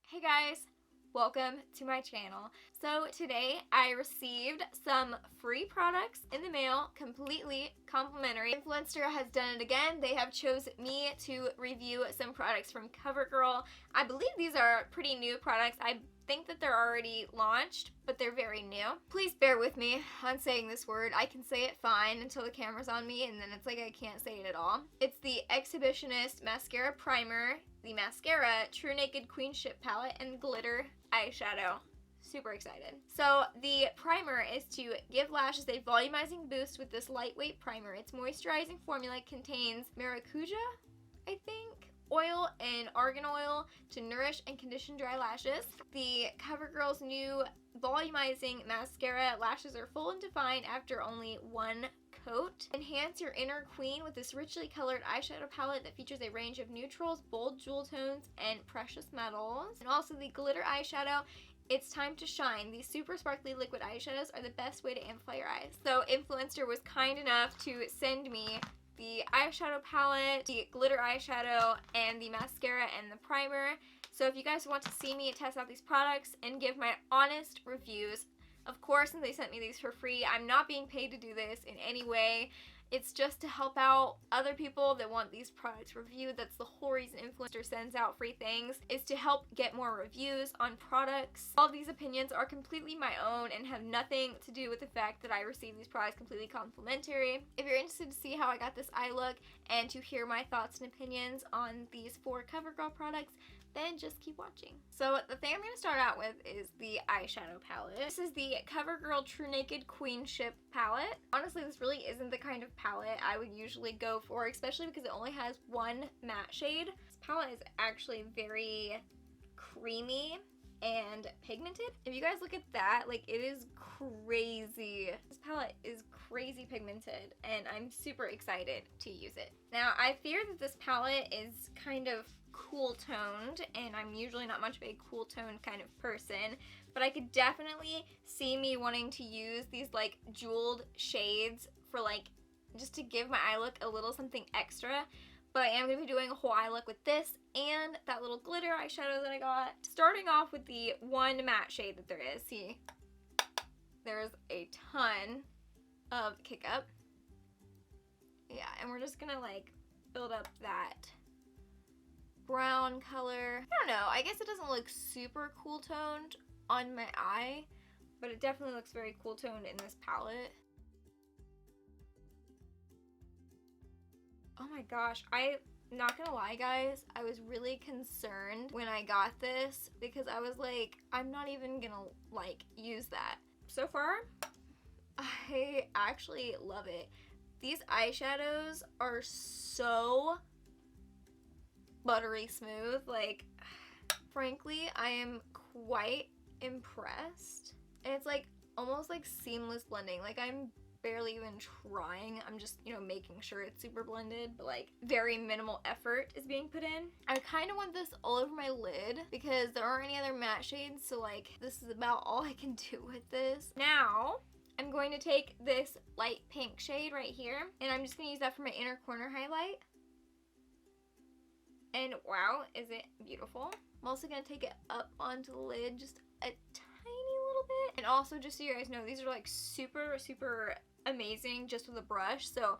Hey guys, welcome to my channel. So today I received some free products in the mail, completely complimentary. Influenster has done it again. They have chosen me to review some products from CoverGirl. I believe these are pretty new products. I think that they're already launched, but they're very new. Please bear with me on saying this word. I can say it fine until the camera's on me, and then it's like I can't say it at all. It's the Exhibitionist Mascara Primer, the Mascara True Naked Queenship Palette, and Glitter Eyeshadow. Super excited. So the primer is to give lashes a volumizing boost with this lightweight primer. Its moisturizing formula contains maracuja, I think, oil and argan oil to nourish and condition dry lashes. The CoverGirl's new volumizing mascara lashes are full and defined after only one coat. Enhance your inner queen with this richly colored eyeshadow palette that features a range of neutrals, bold jewel tones, and precious metals. And also the glitter eyeshadow. It's time to shine. These super sparkly liquid eyeshadows are the best way to amplify your eyes. So Influenster was kind enough to send me the eyeshadow palette, the glitter eyeshadow, and the mascara and the primer. So if you guys want to see me test out these products and give my honest reviews, of course, since they sent me these for free, I'm not being paid to do this in any way. It's just to help out other people that want these products reviewed. That's the whole reason Influenster sends out free things, is to help get more reviews on products. All of these opinions are completely my own and have nothing to do with the fact that I received these products completely complimentary. If you're interested to see how I got this eye look and to hear my thoughts and opinions on these 4 CoverGirl products, then just keep watching. So the thing I'm going to start out with is the eyeshadow palette. This is the CoverGirl True Naked Queenship palette. Honestly, this really isn't the kind of palette I would usually go for, especially because it only has one matte shade. This palette is actually very creamy and pigmented. If you guys look at that, like, it is crazy. This palette is crazy pigmented, and I'm super excited to use it. Now, I fear that this palette is kind of cool toned, and I'm usually not much of a cool toned kind of person, but I could definitely see me wanting to use these like jeweled shades for like just to give my eye look a little something extra. But I am going to be doing a whole eye look with this and that little glitter eyeshadow that I got. Starting off with the one matte shade that there is. See, there's a ton of kick up. Yeah, and we're just going to like build up that brown color. I don't know, I guess it doesn't look super cool toned on my eye, but it definitely looks very cool toned in this palette. Oh my gosh, I'm not gonna lie guys, I was really concerned when I got this because I was like, I'm not even gonna like use that. So far, I actually love it. These eyeshadows are so buttery smooth. Like, frankly, I am quite impressed. And it's like almost like seamless blending. Like, I'm barely even trying. I'm just, you know, making sure it's super blended, but like very minimal effort is being put in. I kind of want this all over my lid because there aren't any other matte shades, so like this is about all I can do with this. Now I'm going to take this light pink shade right here, and I'm just going to use that for my inner corner highlight. And wow, is it beautiful. I'm also going to take it up onto the lid just a tiny little bit. And also, just so you guys know, these are like super amazing just with a brush. So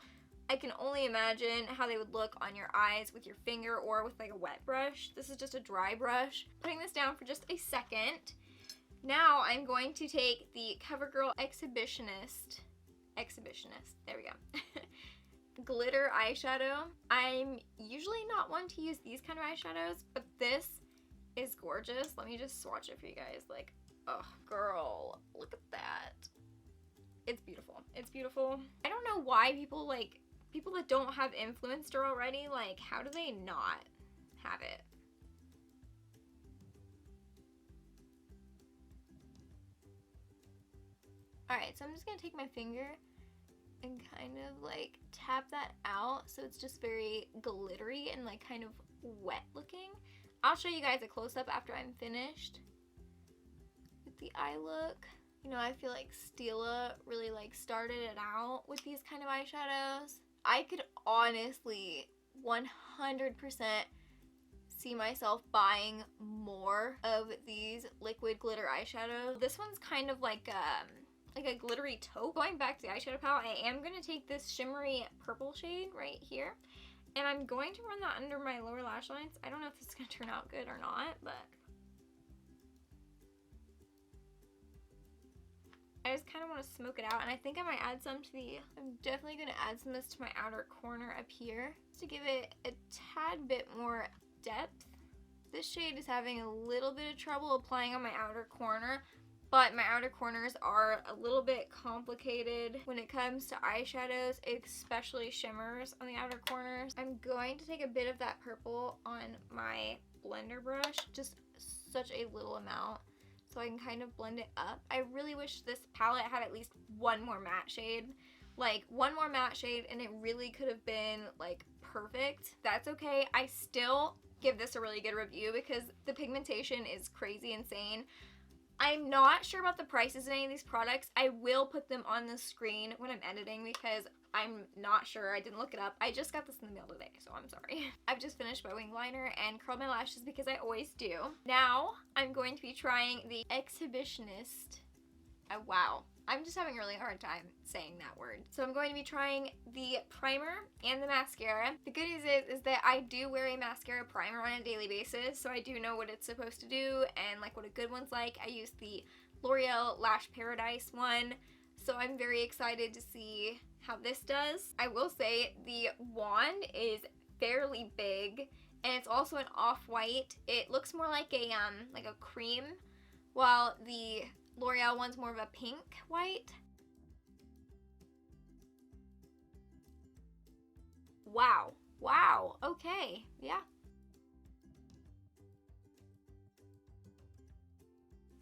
I can only imagine how they would look on your eyes with your finger or with like a wet brush. This is just a dry brush. Putting this down for just a second. Now I'm going to take the CoverGirl Exhibitionist, there we go. Glitter eyeshadow. I'm usually not one to use these kind of eyeshadows, but this is gorgeous. Let me just swatch it for you guys. Like, oh girl, look at that. It's beautiful. It's beautiful. I don't know why people that don't have Influenster already, like, how do they not have it? Alright, so I'm just gonna take my finger and kind of like tap that out so it's just very glittery and like kind of wet looking. I'll show you guys a close-up after I'm finished with the eye look. You know, I feel like Stila really like started it out with these kind of eyeshadows. I could honestly 100% see myself buying more of these liquid glitter eyeshadows. This one's kind of like a glittery taupe. Going back to the eyeshadow palette, I am going to take this shimmery purple shade right here, and I'm going to run that under my lower lash lines. I don't know if this is going to turn out good or not, but I just kind of want to smoke it out, and I think I might add some to I'm definitely going to add some of this to my outer corner up here just to give it a tad bit more depth. This shade is having a little bit of trouble applying on my outer corner, but my outer corners are a little bit complicated when it comes to eyeshadows, especially shimmers on the outer corners. I'm going to take a bit of that purple on my blender brush, just such a little amount, so I can kind of blend it up. I really wish this palette had at least one more matte shade. Like, one more matte shade and it really could have been, like, perfect. That's okay. I still give this a really good review because the pigmentation is crazy insane. I'm not sure about the prices of any of these products. I will put them on the screen when I'm editing because I'm not sure. I didn't look it up. I just got this in the mail today, so I'm sorry. I've just finished my wing liner and curled my lashes because I always do. Now I'm going to be trying the Exhibitionist. Wow. I'm just having a really hard time saying that word. So I'm going to be trying the primer and the mascara. The good news is that I do wear a mascara primer on a daily basis, so I do know what it's supposed to do and like what a good one's like. I use the L'Oreal Lash Paradise one, so I'm very excited to see how this does. I will say the wand is fairly big and it's also an off-white. It looks more like a cream, while the L'Oreal one's more of a pink white. Wow. Wow. Okay. Yeah.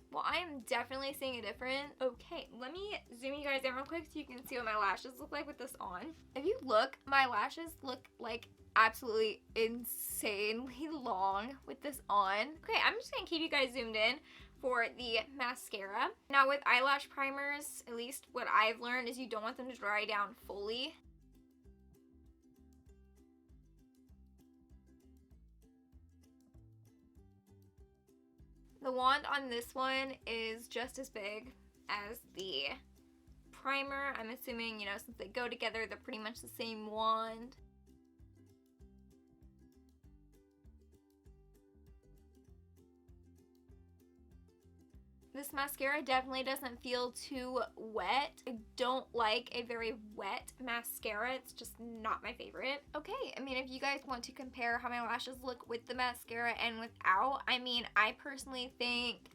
Well, I am definitely seeing a difference. Okay, let me zoom you guys in real quick so you can see what my lashes look like with this on. If you look, my lashes look like absolutely insanely long with this on. Okay, I'm just gonna keep you guys zoomed in for the mascara. Now with eyelash primers, at least what I've learned is you don't want them to dry down fully. The wand on this one is just as big as the primer. I'm assuming, you know, since they go together, they're pretty much the same wand. This mascara definitely doesn't feel too wet. I don't like a very wet mascara. It's just not my favorite. Okay, I mean, if you guys want to compare how my lashes look with the mascara and without, I mean, I personally think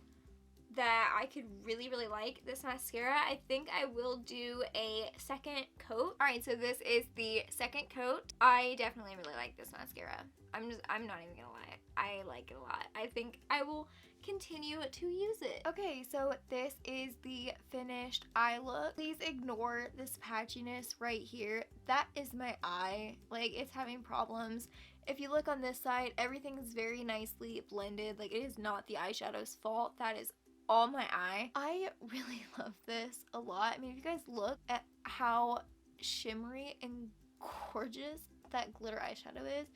that I could really I'm this mascara. I think I will do a second coat. Alright, so this is the second coat. I definitely really like this mascara. I'm not even gonna lie. I like it a lot. I think I will continue to use it. Okay, so this is the finished eye look. Please ignore this patchiness right here. That is my eye. Like, it's having problems. If you look on this side, everything is very nicely blended. Like, it is not the eyeshadow's fault. That is all my eye. I really love this a lot. I mean, if you guys look at how shimmery and gorgeous that glitter eyeshadow is,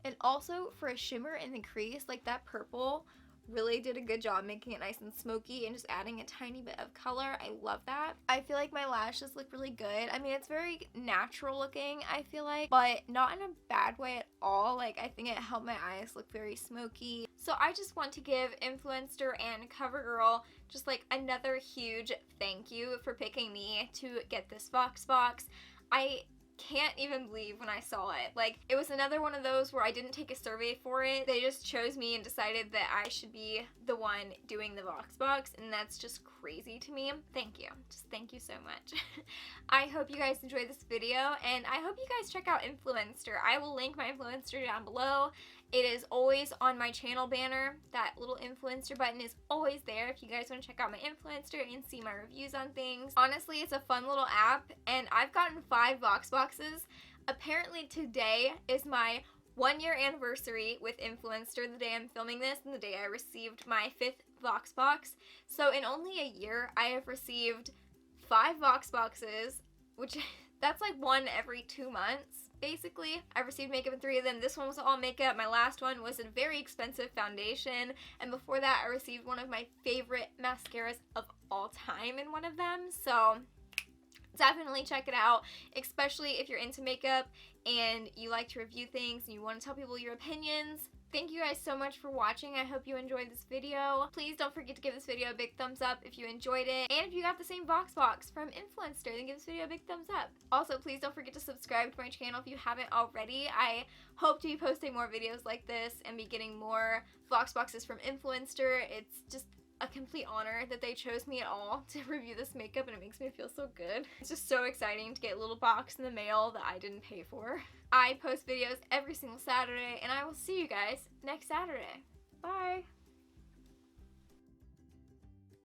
and also for a shimmer in the crease, like that purple really did a good job making it nice and smoky and just adding a tiny bit of color. I love that. I feel like my lashes look really good. I mean, it's very natural looking, I feel like, but not in a bad way at all. Like, I think it helped my eyes look very smoky. So I just want to give Influenster and CoverGirl just like another huge thank you for picking me to get this voxbox. I can't even believe when I saw it. Like, it was another one of those where I didn't take a survey for it. They just chose me and decided that I should be the one doing the voxbox, and that's just crazy to me. Thank you. Just thank you so much. I hope you guys enjoyed this video, and I hope you guys check out Influenster. I will link my Influenster down below. It is always on my channel banner. That little Influencer button is always there if you guys want to check out my Influencer and see my reviews on things. Honestly, it's a fun little app, and I've gotten 5 voxboxes. Apparently today is my 1-year anniversary with Influenster, the day I'm filming this, and the day I received my 5th voxbox. So in only a year, I have received 5 voxboxes, which that's like one every 2 months. basically. I received makeup in 3 of them. This one was all makeup. My last one was a very expensive foundation. And before that, I received one of my favorite mascaras of all time in one of them. So definitely check it out, especially if you're into makeup and you like to review things and you want to tell people your opinions. Thank you guys so much for watching. I hope you enjoyed this video. Please don't forget to give this video a big thumbs up if you enjoyed it. And if you got the same voxbox from Influenster, then give this video a big thumbs up. Also, please don't forget to subscribe to my channel if you haven't already. I hope to be posting more videos like this and be getting more voxboxes from Influenster. It's just a complete honor that they chose me at all to review this makeup, and it makes me feel so good. It's just so exciting to get a little box in the mail that I didn't pay for. I post videos every single Saturday, and I will see you guys next Saturday. Bye!